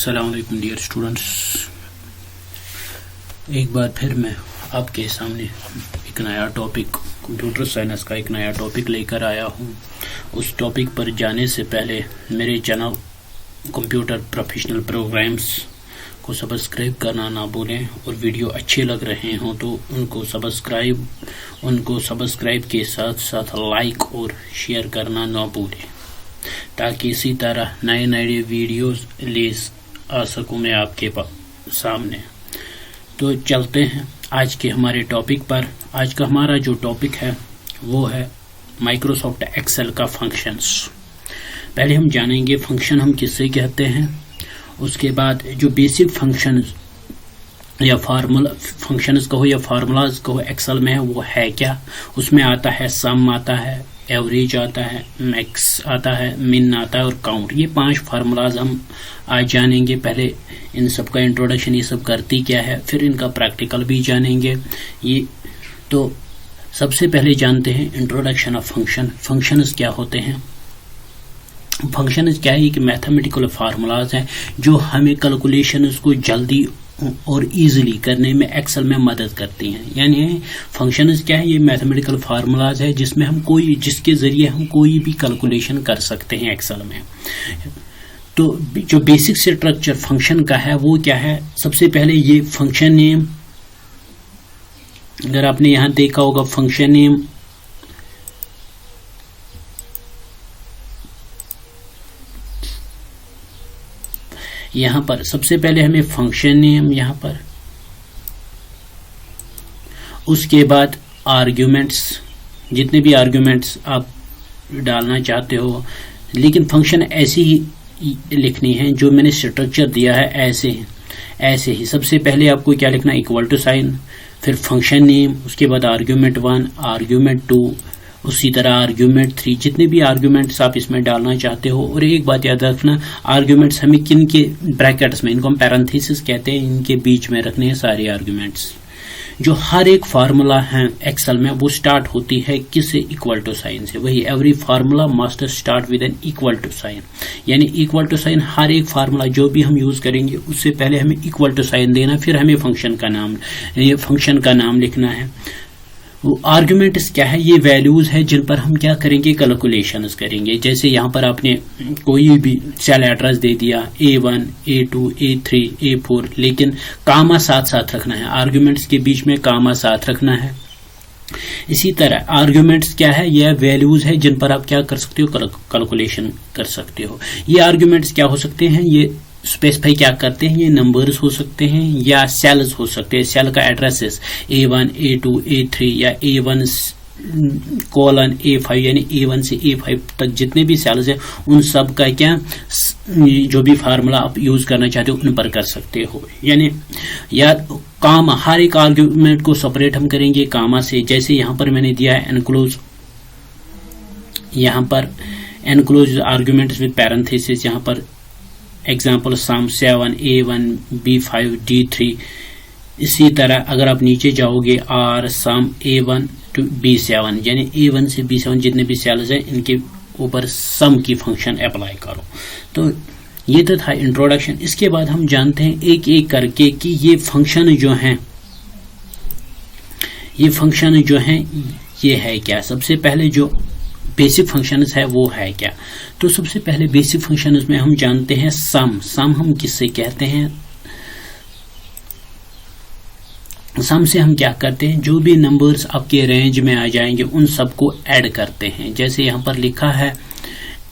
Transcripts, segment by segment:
अस्सलामुअलैकुम dear students, एक बार फिर मैं आपके सामने एक नया टॉपिक कंप्यूटर साइंस का एक नया टॉपिक लेकर आया हूं। उस टॉपिक पर जाने से पहले मेरे चैनल कंप्यूटर प्रोफेशनल प्रोग्राम्स को सब्सक्राइब करना ना भूलें और वीडियो अच्छे लग रहे हों तो उनको सब्सक्राइब के साथ साथ लाइक और शेयर करना ना भूलें, ताकि इसी तरह नए नए वीडियोस ले आ सकूं मैं आपके सामने। तो चलते हैं आज के हमारे टॉपिक पर। आज का हमारा जो टॉपिक है वो है माइक्रोसॉफ्ट एक्सेल का फंक्शंस। पहले हम जानेंगे फंक्शन हम किससे कहते हैं, उसके बाद जो बेसिक फंक्शंस या फंक्शंस कहो या फार्मूलाज कहो एक्सेल में है वो है क्या। उसमें आता है सम, आता है एवरेज, आता है मैक्स, आता है मिन, आता है और काउंट। ये 5 फार्मूलाज हम आज जानेंगे। पहले इन सब का इंट्रोडक्शन, ये सब करती क्या है, फिर इनका प्रैक्टिकल भी जानेंगे। ये तो सबसे पहले जानते हैं इंट्रोडक्शन ऑफ फंक्शन। फंक्शंस क्या होते हैं? फंक्शंस क्या है कि मैथमेटिकल फार्मूलाज हैं जो हमें कैलकुलेशंस को जल्दी और इजीली करने में एक्सेल में मदद करती हैं। यानी फंक्शंस क्या है, ये मैथमेटिकल फार्मूलाज है जिसके जरिए हम कोई भी कैलकुलेशन कर सकते हैं एक्सेल में। तो जो बेसिक स्ट्रक्चर फंक्शन का है वो क्या है, सबसे पहले ये फंक्शन नेम, अगर आपने यहां देखा होगा फंक्शन नेम यहां पर सबसे पहले हमें फंक्शन नेम यहां पर, उसके बाद आर्ग्यूमेंट्स, जितने भी आर्ग्यूमेंट्स आप डालना चाहते हो, लेकिन फंक्शन ऐसी ही लिखनी है जो मैंने स्ट्रक्चर दिया है ऐसे ही। सबसे पहले आपको क्या लिखना, इक्वल टू साइन, फिर फंक्शन नेम, उसके बाद आर्ग्यूमेंट 1, आर्ग्यूमेंट 2, उसी तरह आर्ग्यूमेंट 3, जितने भी आर्ग्यूमेंट्स आप इसमें डालना चाहते हो। और एक बात याद रखना, आर्ग्यूमेंट्स हमें किन के ब्रैकेट्स में, इनको हम पैरेंथेसिस कहते हैं, इनके बीच में रखने हैं सारे आर्ग्यूमेंट्स। जो हर एक फार्मूला है एक्सेल में वो स्टार्ट होती है किससे, इक्वल टू साइन से। वही every formula must start with an equal to sign. यानी इक्वल टू साइन, हर एक फार्मूला जो भी हम यूज करेंगे उससे पहले हमें इक्वल टू साइन देना, फिर हमें फंक्शन का नाम लिखना है। आर्ग्यूमेंट्स क्या है, ये वैल्यूज है जिन पर हम क्या करेंगे, कैलकुलेशंस करेंगे। जैसे यहाँ पर आपने कोई भी सेल एड्रेस दे दिया A1, A2, A3, A4, लेकिन कामा साथ साथ रखना है, आर्ग्यूमेंट्स के बीच में कामा साथ रखना है। इसी तरह आर्ग्यूमेंट्स क्या है, यह वैल्यूज है जिन पर आप क्या कर सकते हो, कैलकुलेशन कर सकते हो। ये आर्ग्यूमेंट्स क्या हो सकते हैं, ये स्पेसिफाई क्या करते हैं, ये नंबर्स हो सकते हैं या सेल्स हो सकते हैं। सेल का एड्रेसेस A1, A2, A3 या A1 कोलन A5, यानी A1 से A5 तक जितने भी सेल्स हैं उन सब का क्या, जो भी फार्मूला आप यूज करना चाहते हो उन पर कर सकते हो। यानी या कामा, हर एक आर्ग्यूमेंट को सेपरेट हम करेंगे कामा से। जैसे यहां पर मैंने दिया है एनक्लोज, यहां पर एनक्लोज आर्ग्यूमेंट्स विद पैरेंथेसिस, यहां पर example some 7, A1, B5, D3। इसी तरह अगर आप नीचे जाओगे are some A1 to B7, यानी A1 से B7 जितने भी सेल्स हैं इनके ऊपर सम की फंक्शन अप्लाई करो। तो ये तो था इंट्रोडक्शन। इसके बाद हम जानते हैं एक एक करके कि ये फंक्शन जो हैं ये है क्या। सबसे पहले जो बेसिक फंक्शंस है वो है क्या, तो सबसे पहले बेसिक फंक्शंस में हम जानते हैं सम। सम हम किससे कहते हैं, सम से हम क्या करते हैं, जो भी नंबर्स आपके रेंज में आ जाएंगे उन सबको ऐड करते हैं। जैसे यहां पर लिखा है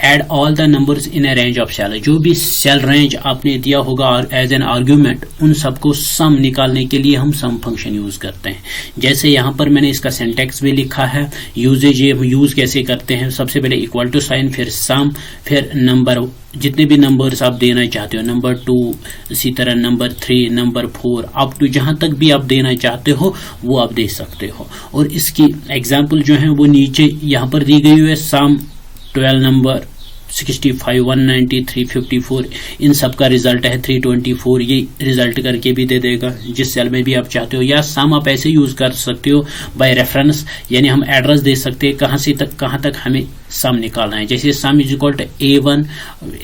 add all the numbers in a range of cell, जो भी सेल रेंज आपने दिया होगा एज एन आर्ग्यूमेंट उन सबको सम निकालने के लिए हम सम फंक्शन यूज करते हैं। जैसे यहां पर मैंने इसका सिंटैक्स भी लिखा है, यूजेज ये यूज कैसे करते हैं। सबसे पहले इक्वल टू साइन, फिर सम, फिर नंबर, जितने भी नंबर्स आप देना चाहते हो, नंबर 2, इसी तरह नंबर 3, नंबर 4, अप टू जहां तक भी आप देना चाहते हो वो आप दे सकते हो। और इसकी एग्जाम्पल जो है वो नीचे यहां पर दी गई है, सम 12 नंबर 65, 190, 354, इन सब का रिजल्ट है 324। ये रिजल्ट करके भी दे देगा जिस सेल में भी आप चाहते हो। या सम आप ऐसे यूज कर सकते हो बाय रेफरेंस, यानी हम एड्रेस दे सकते हैं कहां से तक कहां तक हमें सम निकालना है। जैसे sum is equal to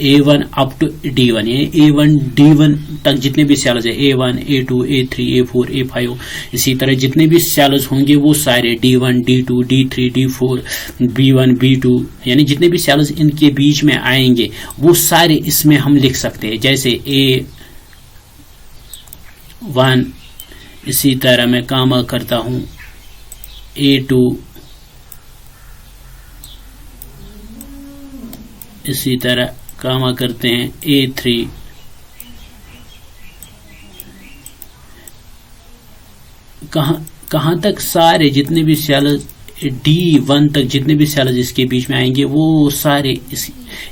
A1 up to D1, यानी A1 D1 तक जितने भी सेल्स है A1 A2 A3 A4 A5, इसी तरह जितने भी सेल्स होंगे वो सारे D1 D2 D3 D4 B1 B2, यानी जितने भी सेल्स इनके बीच में आएंगे वो सारे इसमें हम लिख सकते हैं। जैसे A1, इसी तरह मैं काम करता हूं A2, इसी तरह काम करते हैं A3, कहां तक सारे जितने भी सेल्स D1 तक जितने भी सेल्स इसके बीच में आएंगे वो सारे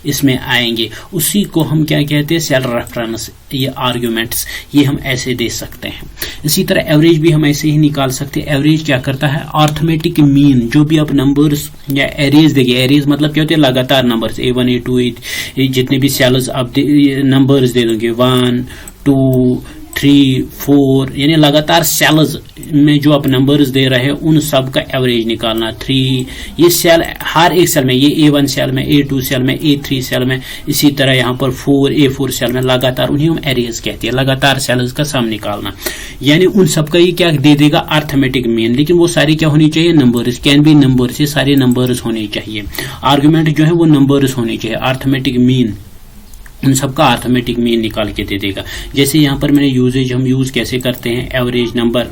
इसमें आएंगे। उसी को हम क्या कहते हैं, सेल रेफरेंस, ये आर्ग्यूमेंट्स, ये हम ऐसे दे सकते हैं। इसी तरह एवरेज भी हम ऐसे ही निकाल सकते हैं। एवरेज क्या करता है, अर्थमेटिक मीन, जो भी आप नंबर्स या एरेज देंगे, एरेज मतलब क्या होते हैं, लगातार नंबर्स A1 A2 जितने भी सेल्स आप नंबर्स दे दोगे 1 2 3 4, यानी लगातार सेल्स में जो आप नंबर्स दे रहे हैं उन सब का एवरेज निकालना। 3, ये सेल हर एक सेल में, ये A1 सेल में, A2 सेल में, A3 सेल में, इसी तरह यहाँ पर A4 सेल में लगातार, उन्हें हम एरेज कहते हैं, लगातार सेल्स का सम निकालना। यानी उन सब का ये क्या दे देगा, अर्थमेटिक मीन। लेकिन वो सारी क्या होनी चाहिए, नंबर्स, कैन बी नंबर्स, ये सारे नंबर्स होने चाहिए। आर्गुमेंट जो है वो नंबर्स होने चाहिए, अर्थमेटिक मीन उन सबका अर्थमेटिक मीन निकाल के दे देगा। जैसे यहाँ पर मैंने यूजेज, हम यूज कैसे करते हैं, एवरेज नंबर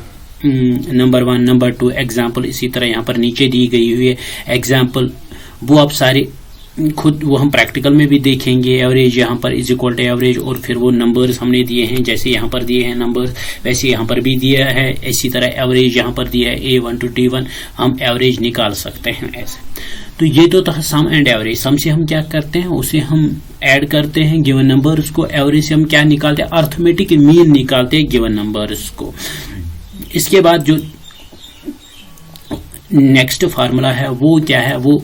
1 नंबर 2 एग्जाम्पल, इसी तरह यहाँ पर नीचे दी गई हुई है एग्जाम्पल, वो आप सारे खुद वो हम प्रैक्टिकल में भी देखेंगे। एवरेज यहाँ पर इज इक्वल टू एवरेज, और फिर वो नंबर्स हमने दिए हैं, जैसे यहाँ पर दिए हैं नंबर्स वैसे यहाँ पर भी दिया है। इसी तरह एवरेज यहाँ पर दिया है A1 to D1, हम एवरेज निकाल सकते हैं ऐसे। तो ये तो था सम एंड एवरेज। सम से हम क्या करते हैं, उसे हम ऐड करते हैं गिवन नंबर्स को। एवरेज से हम क्या निकालते हैं, अर्थमेटिक मीन निकालते हैं गिवन नंबर्स को। इसके बाद जो नेक्स्ट फार्मूला है वो क्या है, वो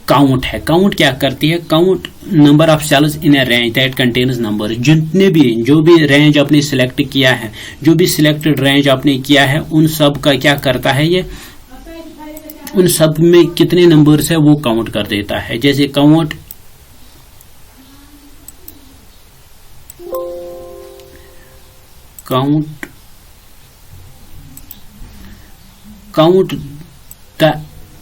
काउंट है। काउंट क्या करती है, count number of cells in a range that contains number. जितने भी जो भी रेंज आपने सिलेक्ट किया है, जो भी सिलेक्टेड रेंज आपने किया है, उन सब का क्या करता है, ये उन सब में कितने नंबर्स है वो काउंट कर देता है। जैसे count the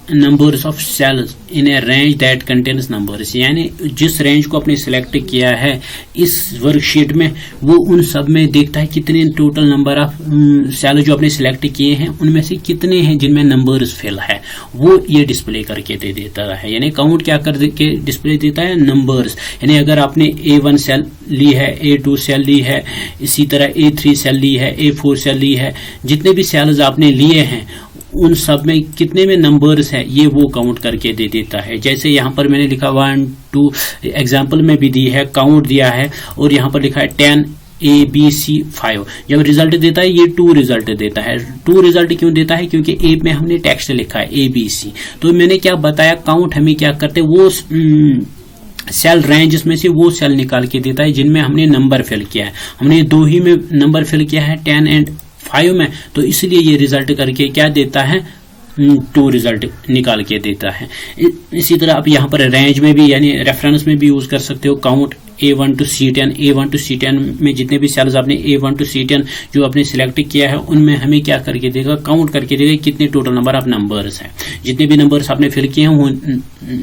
numbers of cells in a range that contains numbers, यानी जिस रेंज को आपने सिलेक्ट किया है इस वर्कशीट में, वो उन सब में देखता है कितने टोटल नंबर ऑफ सेल जो आपने सिलेक्ट किए हैं उनमें से कितने हैं जिनमें नंबर्स फिल है, वो ये डिस्प्ले करके दे देता है। यानी काउंट क्या करके डिस्प्ले देता है, नंबर्स। यानी अगर आपने A1 सेल ली है, A2 सेल ली है, इसी तरह A3 सेल ली है, A4 सेल ली है, जितने भी सेल्स आपने लिए हैं उन सब में कितने में नंबर्स है ये वो काउंट करके दे देता है। जैसे यहाँ पर मैंने लिखा 1 2, एग्जाम्पल में भी दी है, काउंट दिया है, और यहाँ पर लिखा है 10 ABC 5। जब रिजल्ट देता है ये 2 रिजल्ट देता है। 2 रिजल्ट क्यों देता है, क्योंकि A में हमने टेक्स्ट लिखा है ABC। तो मैंने क्या बताया, काउंट हमें क्या करते वो सेल रेंज में से वो सेल निकाल के देता है जिनमें हमने नंबर फिल किया है। हमने 2 ही में नंबर फिल किया है, 10 एंड 5 में, तो इसलिए ये रिजल्ट करके क्या देता है, 2 रिजल्ट निकाल के देता है। इसी तरह आप यहाँ पर रेंज में भी यानी रेफरेंस में भी यूज कर सकते हो। Count A1 to C10, A1 to C10 में जितने भी सेल्स आपने A1 to C10 जो आपने सिलेक्ट किया है उनमें हमें क्या करके देगा, काउंट करके देगा कितने टोटल नंबर ऑफ नंबर्स हैं, जितने भी नंबर्स आपने फिल किए हैं वो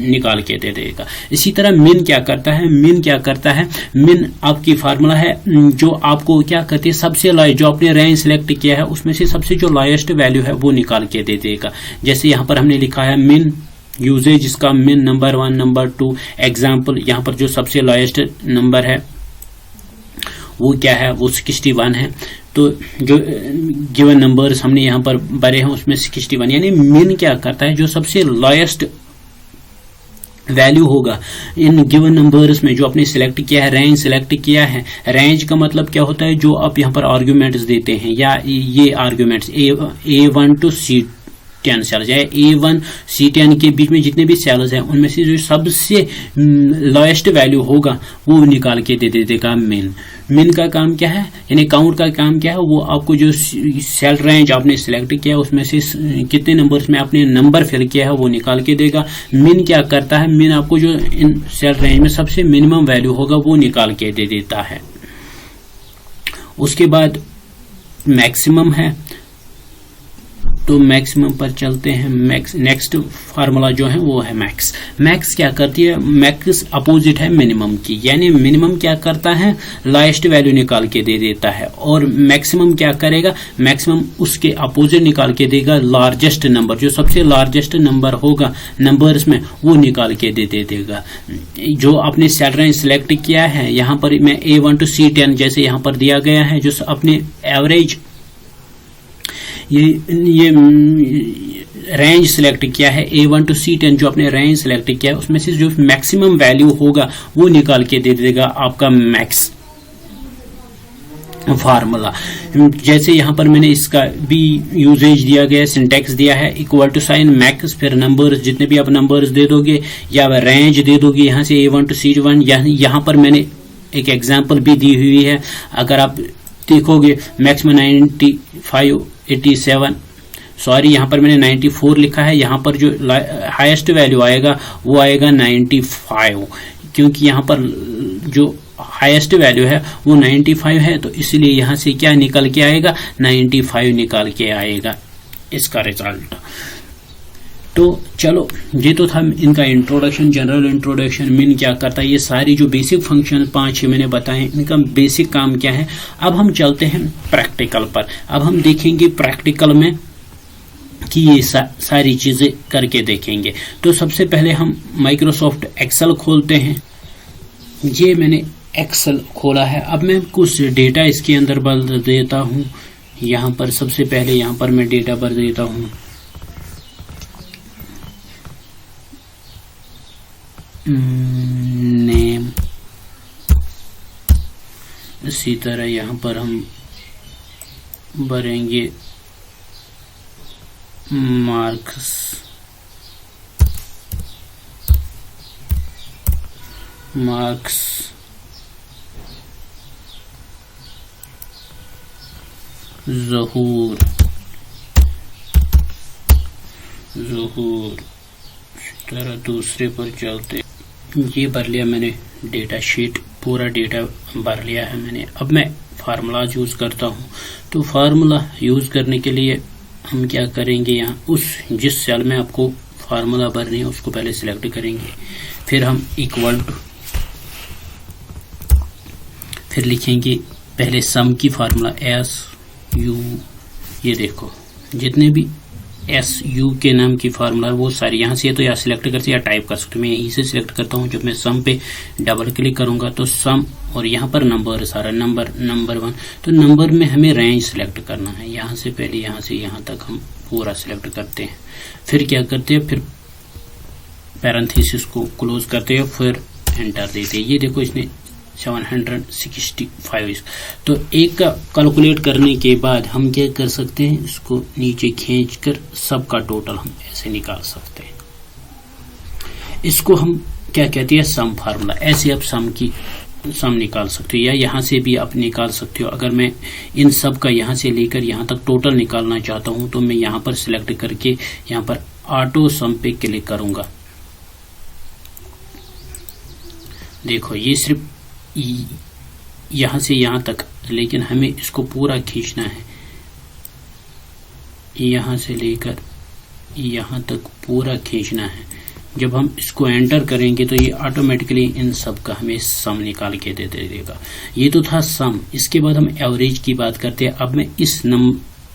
निकाल के दे देगा। इसी तरह मिन क्या करता है, मिन क्या करता है, मिन आपकी फार्मूला है जो आपको क्या करती है, सबसे लाइस्ट जो आपने रेंज सिलेक्ट किया है उसमें से सबसे जो लाइस्ट वैल्यू है वो निकाल के दे देगा। जैसे यहाँ पर हमने लिखा है मिन यूजेज, इसका मिन नंबर 1 नंबर 2 एग्जाम्पल, यहाँ पर जो सबसे लोएस्ट नंबर है वो क्या है, वो 61 है। तो जो गिवन नंबर्स हमने यहाँ पर भरे हैं उसमें 61, यानी मिन क्या करता है, जो सबसे लोएस्ट वैल्यू होगा इन गिवन नंबर्स में जो आपने सिलेक्ट किया है, रेंज सिलेक्ट किया है। रेंज का मतलब क्या होता है, जो आप यहाँ पर आर्ग्यूमेंट्स देते हैं, या ये आर्ग्यूमेंट्स A1 to 10 सेल्स है, A1 C10 के बीच में जितने भी सेल्स हैं उनमें से जो सबसे लोएस्ट वैल्यू होगा वो निकाल के दे देगा मिन। मिन का काम क्या है, यानी काउंट का काम क्या है, वो आपको जो सेल रेंज आपने सिलेक्ट किया उसमें से कितने नंबर्स में आपने नंबर फिल किया है वो निकाल के देगा। मिन क्या करता है, मिन आपको जो इन सेल रेंज में सबसे मिनिमम वैल्यू होगा वो निकाल के दे देता है। उसके बाद मैक्सिमम है, तो मैक्सिमम पर चलते हैं। नेक्स्ट फार्मूला जो है वो है मैक्स। मैक्स क्या करती है, मैक्स अपोजिट है मिनिमम की, यानी मिनिमम क्या करता है, लाइस्ट वैल्यू निकाल के दे देता है, और मैक्सिमम क्या करेगा, मैक्सिमम उसके अपोजिट निकाल के देगा, लार्जेस्ट नंबर, जो सबसे लार्जेस्ट नंबर होगा नंबर्स में वो निकाल के दे देगा। जो आपने सेल रेंज सिलेक्ट किया है, यहाँ पर मैं A1 to C10 जैसे यहाँ पर दिया गया है, जो अपने एवरेज ये रेंज सिलेक्ट किया है A1 to C10, जो आपने रेंज सिलेक्ट किया है उसमें से जो मैक्सिमम वैल्यू होगा वो निकाल के दे देगा आपका मैक्स फार्मूला। जैसे यहाँ पर मैंने इसका भी यूजेज दिया गया, सिंटेक्स दिया है, इक्वल टू साइन मैक्स, फिर नंबर्स जितने भी आप नंबर्स दे दोगे या रेंज दे दोगे यहाँ से A1 to C1। यहाँ पर मैंने एक एग्जांपल भी दी हुई है, अगर आप देखोगे मैक्सिमम 95 87, सॉरी यहाँ पर मैंने 94 लिखा है, यहाँ पर जो हाईएस्ट वैल्यू आएगा वो आएगा 95, क्योंकि यहाँ पर जो हाईएस्ट वैल्यू है वो 95 है, तो इसलिए यहाँ से क्या निकल के आएगा, 95 निकल के आएगा इसका रिजल्ट। तो चलो ये तो था इनका इंट्रोडक्शन, जनरल इंट्रोडक्शन। मिन क्या करता है, ये सारी जो बेसिक फंक्शन 5 मैंने बताए इनका बेसिक काम क्या है। अब हम चलते हैं प्रैक्टिकल पर। अब हम देखेंगे प्रैक्टिकल में कि ये सारी चीजें करके देखेंगे। तो सबसे पहले हम माइक्रोसॉफ्ट एक्सेल खोलते हैं। ये मैंने एक्सेल खोला है। अब मैं कुछ डेटा इसके अंदर भर देता हूँ। यहाँ पर सबसे पहले यहाँ पर मैं डेटा भर देता हूँ, नेम। इसी तरह यहाँ पर हम भरेंगे मार्क्स, ज़हूर। इस तरह दूसरे पर चलते, ये भर लिया मैंने डेटा शीट, पूरा डेटा भर लिया है मैंने। अब मैं फार्मूलाज यूज करता हूँ। तो फार्मूला यूज करने के लिए हम क्या करेंगे, यहाँ उस जिस सेल में आपको फार्मूला भरनी है उसको पहले सिलेक्ट करेंगे, फिर हम इक्वल टू, फिर लिखेंगे पहले सम की फार्मूला SU। ये देखो जितने भी SU के नाम की फार्मूला है वो सारी यहाँ से, तो या सिलेक्ट करते या टाइप कर सकते। मैं यहीं से सिलेक्ट करता हूँ। जब मैं सम पे डबल क्लिक करूंगा तो सम, और यहाँ पर नंबर सारा नंबर 1। तो नंबर में हमें रेंज सिलेक्ट करना है। यहाँ से पहले यहाँ से यहाँ तक हम पूरा सिलेक्ट करते हैं। फिर क्या करते हैं, फिर पैरेंथेसिस को क्लोज करते हैं, फिर एंटर देते हैं। ये देखो इसने 765। तो एक का कैलकुलेट करने के बाद हम क्या कर सकते हैं, इसको नीचे खींचकर सबका टोटल हम ऐसे निकाल सकते हैं। इसको हम क्या कहते हैं, सम फार्मूला। ऐसे आप सम निकाल सकते हो, या यहाँ से भी आप निकाल सकते हो। अगर मैं इन सब का यहाँ से लेकर यहाँ तक टोटल निकालना चाहता हूँ तो मैं यहाँ पर सिलेक्ट करके यहाँ पर ऑटो सम पे क्लिक करूंगा। देखो ये सिर्फ यहाँ से यहाँ तक, लेकिन हमें इसको पूरा खींचना है, यहाँ से लेकर यहाँ तक पूरा खींचना है। जब हम इसको एंटर करेंगे तो ये ऑटोमेटिकली इन सब का हमें सम निकाल के दे देगा। ये तो था सम। इसके बाद हम एवरेज की बात करते हैं। अब मैं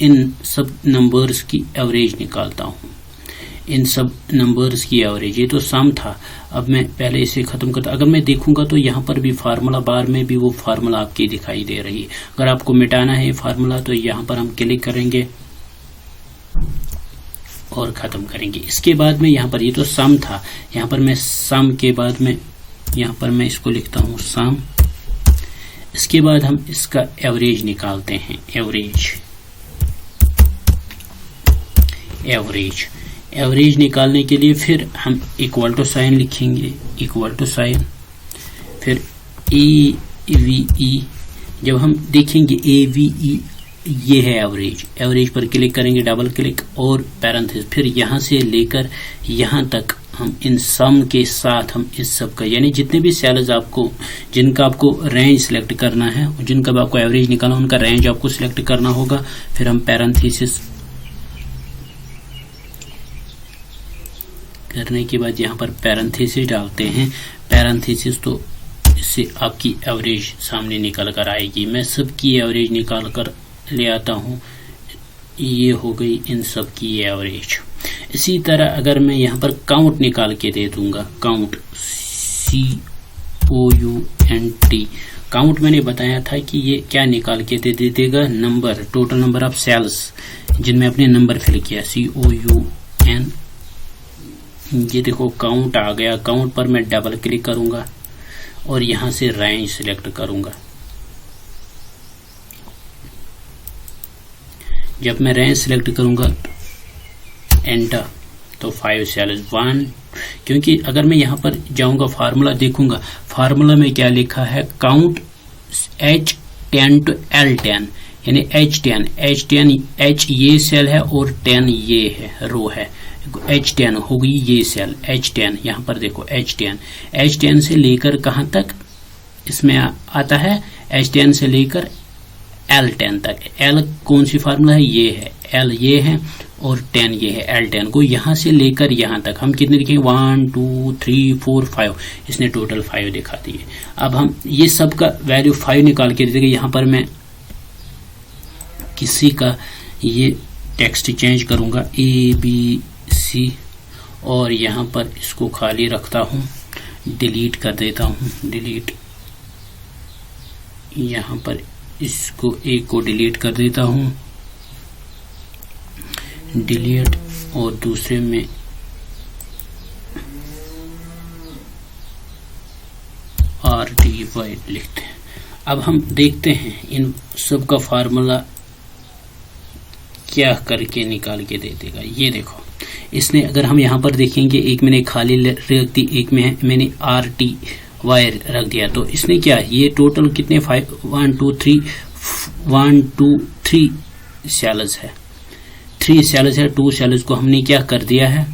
इन सब नंबर्स की एवरेज निकालता हूँ, इन सब नंबर्स की एवरेज। ये तो सम था। अब मैं पहले इसे खत्म करता। अगर मैं देखूंगा तो यहाँ पर भी फार्मूला बार में भी वो फार्मूला आपकी दिखाई दे रही है। अगर आपको मिटाना है फार्मूला तो यहाँ पर हम क्लिक करेंगे और खत्म करेंगे। इसके बाद में यहाँ पर, ये तो सम था, यहाँ पर मैं सम के बाद में यहाँ पर मैं इसको लिखता हूँ सम। इसके बाद हम इसका एवरेज निकालते हैं। एवरेज। एवरेज निकालने के लिए फिर हम इक्वल टू साइन लिखेंगे, इक्वल टू साइन, फिर AVE। जब हम देखेंगे AVE ये है एवरेज, एवरेज पर क्लिक करेंगे, डबल क्लिक और पैरेंथेसिस, फिर यहाँ से लेकर यहाँ तक हम इन सम के साथ हम इस सब का यानी जितने भी सेल्स आपको जिनका आपको रेंज सिलेक्ट करना है, जिनका भी आपको एवरेज निकालना उनका रेंज आपको सिलेक्ट करना होगा। फिर हम पैरेंथेसिस करने के बाद यहाँ पर पैरेंथेसिस डालते हैं, पैरेंथेसिस तो इससे आपकी एवरेज सामने निकल कर आएगी। मैं सबकी एवरेज निकाल कर ले आता हूँ, ये हो गई इन सब की एवरेज। इसी तरह अगर मैं यहाँ पर काउंट निकाल के दे दूंगा, काउंट COUNT, काउंट मैंने बताया था कि ये क्या निकाल के दे देगा, number, total number of cells जिनमें अपने नंबर फिल किया, COUN। ये देखो काउंट आ गया। काउंट पर मैं डबल क्लिक करूंगा और यहां से रेंज सिलेक्ट करूंगा। जब मैं रेंज सिलेक्ट करूंगा एंटर तो 5 सेल्स 1, क्योंकि अगर मैं यहां पर जाऊंगा फार्मूला देखूंगा, फार्मूला में क्या लिखा है, काउंट H10 to L10 यानी H10 H ये सेल है और 10 ये है रो है, H10 होगी ये सेल H10। यहां पर देखो H10 से लेकर कहां तक इसमें आता है, H10 से लेकर L10 तक। L कौन सी फार्मूला है, ये है L, ये है और 10 ये है, L10 को यहां से लेकर यहां तक हम कितने लिखेंगे, 1 2 3 4 5, इसने टोटल 5 दिखा दिए। अब हम ये सब का वैल्यू 5 निकाल के देंगे। यहां पर मैं किसी का ये टेक्स्ट चेंज करूंगा ABC और यहां पर इसको खाली रखता हूं, डिलीट कर देता हूं, डिलीट, यहां पर इसको एक को डिलीट कर देता हूं, डिलीट, और दूसरे में RDY लिखते हैं। अब हम देखते हैं इन सब का फार्मूला क्या करके निकाल के दे देगा। ये देखो इसने, अगर हम यहाँ पर देखेंगे, एक मैंने खाली रख दी, एक में मैंने RTY रख दिया, तो इसने क्या, ये टोटल कितने 1 2 3 सेल्स है, 3 सेल्स है, 2 सेल्स को हमने क्या कर दिया है।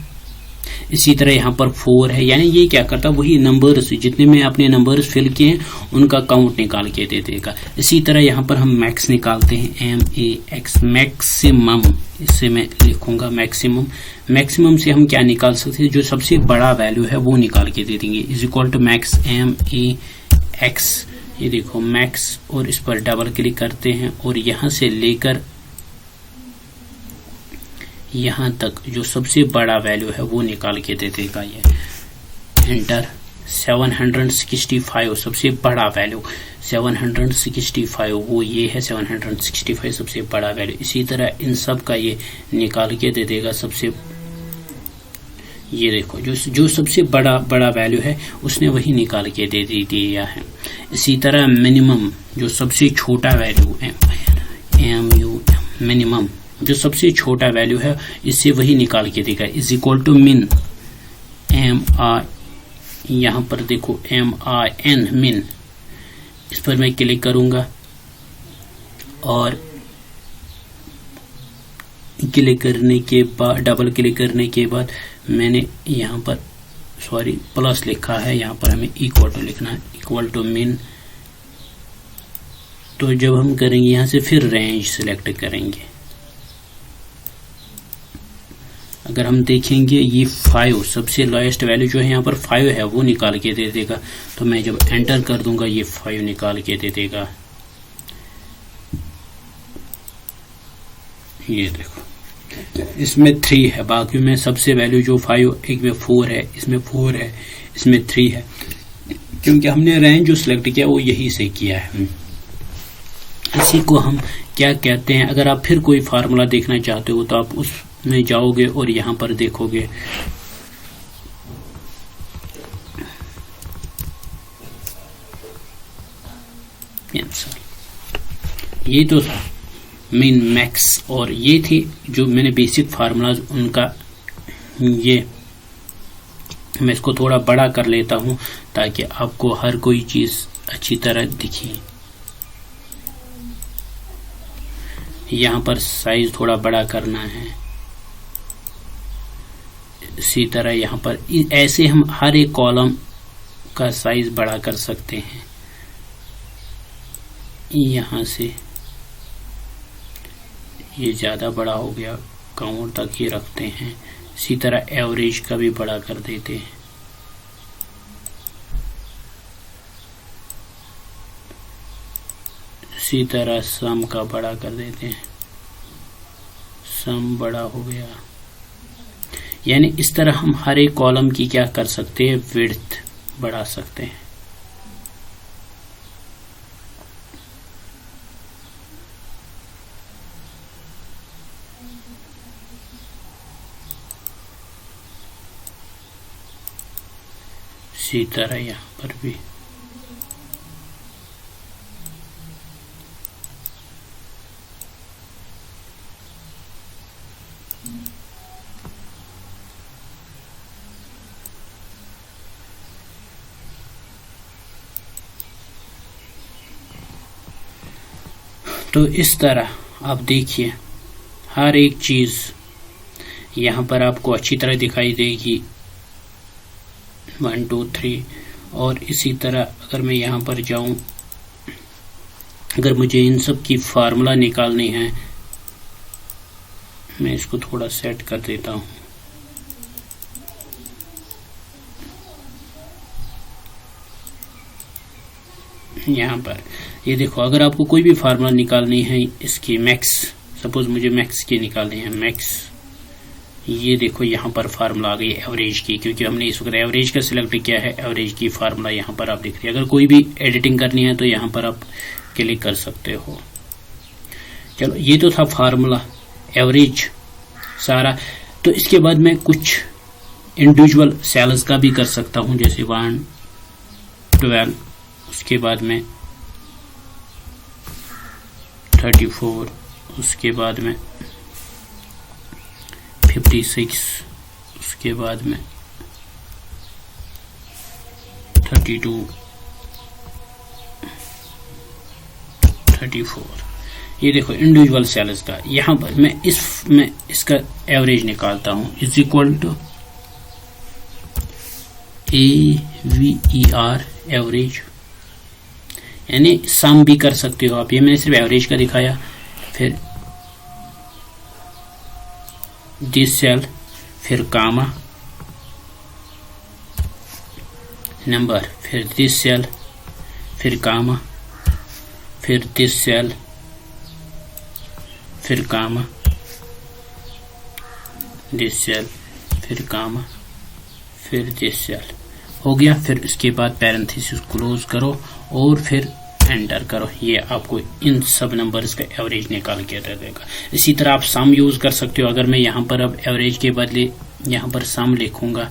इसी तरह यहाँ पर 4 है, यानी ये क्या करता है, वही नंबर्स जितने में अपने नंबर्स फिल किए हैं उनका काउंट निकाल के दे देगा। इसी तरह यहाँ पर हम मैक्स निकालते हैं, MAX, मैक्सिमम, इससे मैं लिखूंगा मैक्सिमम। मैक्सिमम से हम क्या निकाल सकते हैं, जो सबसे बड़ा वैल्यू है वो निकाल के दे देंगे, is equal to max MAX। ये देखो मैक्स, और इस पर डबल क्लिक करते हैं और यहां से लेकर यहां तक जो सबसे बड़ा वैल्यू है वो निकाल के दे देगा। ये एंटर, 765 सबसे बड़ा वैल्यू, 765 वो ये है, 765 सबसे बड़ा वैल्यू। इसी तरह इन सब का ये निकाल के दे देगा सबसे, ये देखो जो सबसे बड़ा वैल्यू है उसने वही निकाल के दे दिया है। इसी तरह मिनिमम, जो सबसे छोटा वैल्यू है, मिनिमम जो सबसे छोटा वैल्यू है, इससे वही निकाल के देगा, इज इक्वल टू मिन, MI, यहां पर देखो MIN, मिन, इस पर मैं क्लिक करूंगा और क्लिक करने के बाद, डबल क्लिक करने के बाद मैंने यहां पर प्लस लिखा है, यहां पर हमें इक्वल टू लिखना है, इक्वल टू मिन। तो जब हम करेंगे यहां से फिर रेंज सिलेक्ट करेंगे, अगर हम देखेंगे ये 5 सबसे लोएस्ट वैल्यू जो है यहाँ पर 5 है वो निकाल के दे देगा। तो मैं जब एंटर कर दूंगा ये 5 निकाल के दे देगा। ये देखो इसमें 3 है, बाकी में सबसे वैल्यू जो 5, एक में 4 है, इसमें 4 है, इसमें 3 है, क्योंकि हमने रेंज जो सिलेक्ट किया वो यही से किया है। इसी को हम क्या कहते हैं, अगर आप फिर कोई फार्मूला देखना चाहते हो तो आप उसमें जाओगे और यहां पर देखोगे, ये तो था मिन मैक्स, और ये थे जो मैंने बेसिक फार्मूलाज उनका। ये मैं इसको थोड़ा बड़ा कर लेता हूं ताकि आपको हर कोई चीज अच्छी तरह दिखे। यहां पर साइज थोड़ा बड़ा करना है, इसी तरह यहां पर ऐसे हम हर एक कॉलम का साइज बड़ा कर सकते हैं। यहां से ये ज्यादा बड़ा हो गया, काउंट तक ही रखते हैं। इसी तरह एवरेज का भी बड़ा कर देते हैं। इसी तरह सम का बड़ा कर देते हैं, सम बड़ा हो गया। यानी इस तरह हम हर एक कॉलम की क्या कर सकते हैं, विड्थ बढ़ा सकते हैं। इसी तरह यहां पर भी तो इस तरह आप देखिए हर एक चीज यहां पर आपको अच्छी तरह दिखाई देगी, 1 2 3। और इसी तरह अगर मैं यहां पर जाऊं, अगर मुझे इन सब की फार्मूला निकालनी है, मैं इसको थोड़ा सेट कर देता हूं। यहां पर ये देखो, अगर आपको कोई भी फार्मूला निकालनी है इसकी, मैक्स, सपोज मुझे मैक्स की निकालनी है, मैक्स, ये देखो यहां पर फार्मूला आ गई एवरेज की, क्योंकि हमने इस वक्त एवरेज का सिलेक्ट किया है। एवरेज की फार्मूला यहां पर आप देख रहे हैं। अगर कोई भी एडिटिंग करनी है तो यहां पर आप क्लिक कर सकते हो। चलो, ये तो था फार्मूला एवरेज सारा। तो इसके बाद मैं कुछ इंडिविजुअल सेल्स का भी कर सकता हूं, जैसे 1 12, उसके बाद में 34, उसके बाद में 56, उसके बाद में 32, 34। ये देखो इंडिविजुअल सेल्स का। यहां पर मैं इसका एवरेज निकालता हूं, is equal to AVER, average, यानी सम भी कर सकते हो आप। ये मैंने सिर्फ एवरेज का दिखाया। फिर दिस सेल, फिर कामा नंबर, फिर दिस सेल, फिर कामा, फिर दिस सेल, फिर कामा, दिस सेल, फिर कामा, फिर दिस सेल। हो गया। फिर इसके बाद पैरेंथेसिस क्लोज करो और फिर एंटर करो। ये आपको इन सब नंबर्स का एवरेज निकाल के दे देगा। इसी तरह आप सम यूज कर सकते हो। अगर मैं यहाँ पर अब एवरेज के बदले यहाँ पर सम लिखूंगा,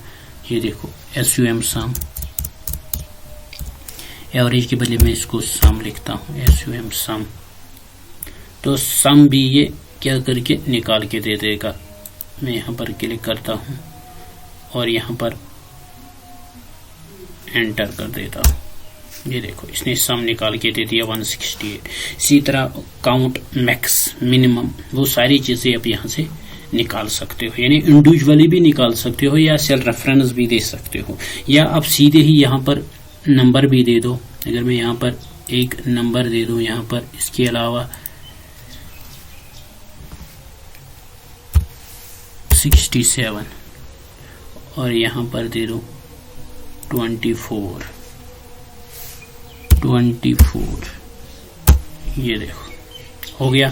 ये देखो SUM सम, एवरेज के बदले मैं इसको सम लिखता हूँ, SUM सम। तो सम भी ये क्या करके निकाल के दे देगा। मैं यहाँ पर क्लिक करता हूँ और यहाँ पर एंटर कर देता हूँ। ये देखो इसने सम निकाल के दे दिया 168। इसी तरह काउंट, मैक्स, मिनिमम, वो सारी चीजें आप यहाँ से निकाल सकते हो। यानी इंडिविजुअली भी निकाल सकते हो या सेल रेफरेंस भी दे सकते हो, या आप सीधे ही यहाँ पर नंबर भी दे दो। अगर मैं यहाँ पर एक नंबर दे दूं यहाँ पर, इसके अलावा 67 और यहाँ पर दे दूं 24। ये देखो हो गया।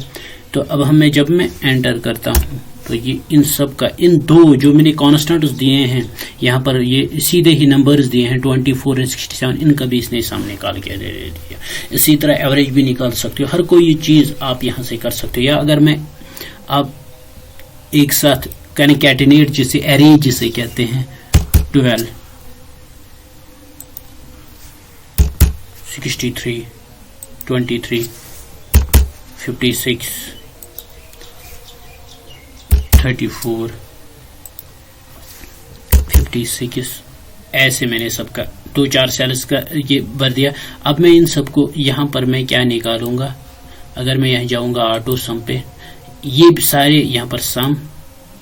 तो अब जब मैं एंटर करता हूं तो ये इन सब का, इन दो जो मैंने कॉन्स्टेंट्स दिए हैं यहाँ पर, ये सीधे ही नंबर्स दिए हैं 24 और 67, इनका भी इसने सामने निकाल के दे दिया। इसी तरह एवरेज भी निकाल सकते हो। हर कोई चीज आप यहाँ से कर सकते हो। या अगर मैं आप एक साथ कॉन्कैटिनेट, जिसे एरे जिसे कहते हैं, 12, 63, 23, 56, 34, 56, ऐसे मैंने सबका 2-4 सेल्स का ये भर दिया। अब मैं इन सबको यहाँ पर मैं क्या निकालूंगा, अगर मैं यहाँ जाऊंगा ऑटो सम पे, ये सारे यहाँ पर सम,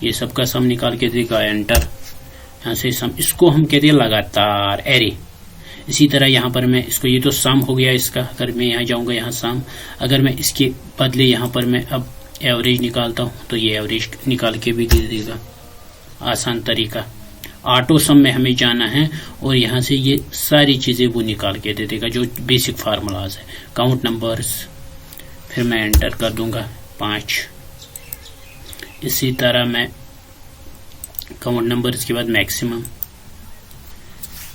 ये सबका सम निकाल के देगा एंटर, यहाँ से सम, इसको हम कहते हैं लगातार एरे। इसी तरह यहाँ पर मैं इसको, ये तो सम हो गया इसका, अगर मैं यहाँ जाऊंगा यहाँ सम, अगर मैं इसके बदले यहाँ पर मैं अब एवरेज निकालता हूँ तो ये एवरेज निकाल के भी दे देगा। आसान तरीका, ऑटो सम में हमें जाना है और यहाँ से ये सारी चीजें वो निकाल के दे देगा, जो बेसिक फार्मूलाज है। काउंट नंबर्स, फिर मैं एंटर कर दूंगा 5। इसी तरह मैं काउंट नंबर्स के बाद मैक्सिमम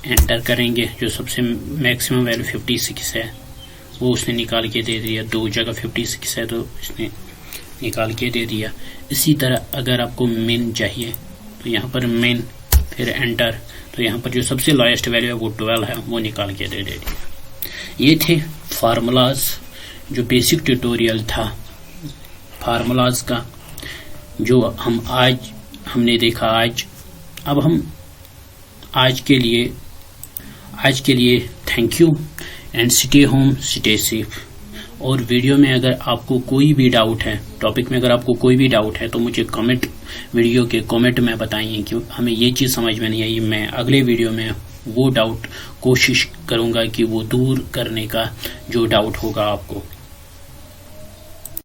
एंटर करेंगे, जो सबसे मैक्सिमम वैल्यू 56 है वो उसने निकाल के दे दिया। 2 जगह 56 है तो इसने निकाल के दे दिया। इसी तरह अगर आपको मिन चाहिए तो यहाँ पर मिन, फिर एंटर, तो यहाँ पर जो सबसे लोएस्ट वैल्यू है वो 12 है, वो निकाल के दे दिया। ये थे फार्मूलाज, जो बेसिक ट्यूटोरियल था फार्मूलाज का, जो हमने देखा आज। अब हम आज के लिए thank you and stay home, stay safe. और वीडियो में अगर आपको कोई भी डाउट है, टॉपिक में अगर आपको कोई भी डाउट है तो मुझे वीडियो के कमेंट में बताइए कि हमें ये चीज़ समझ में नहीं आई। मैं अगले वीडियो में वो डाउट कोशिश करूंगा कि वो दूर करने का, जो डाउट होगा आपको।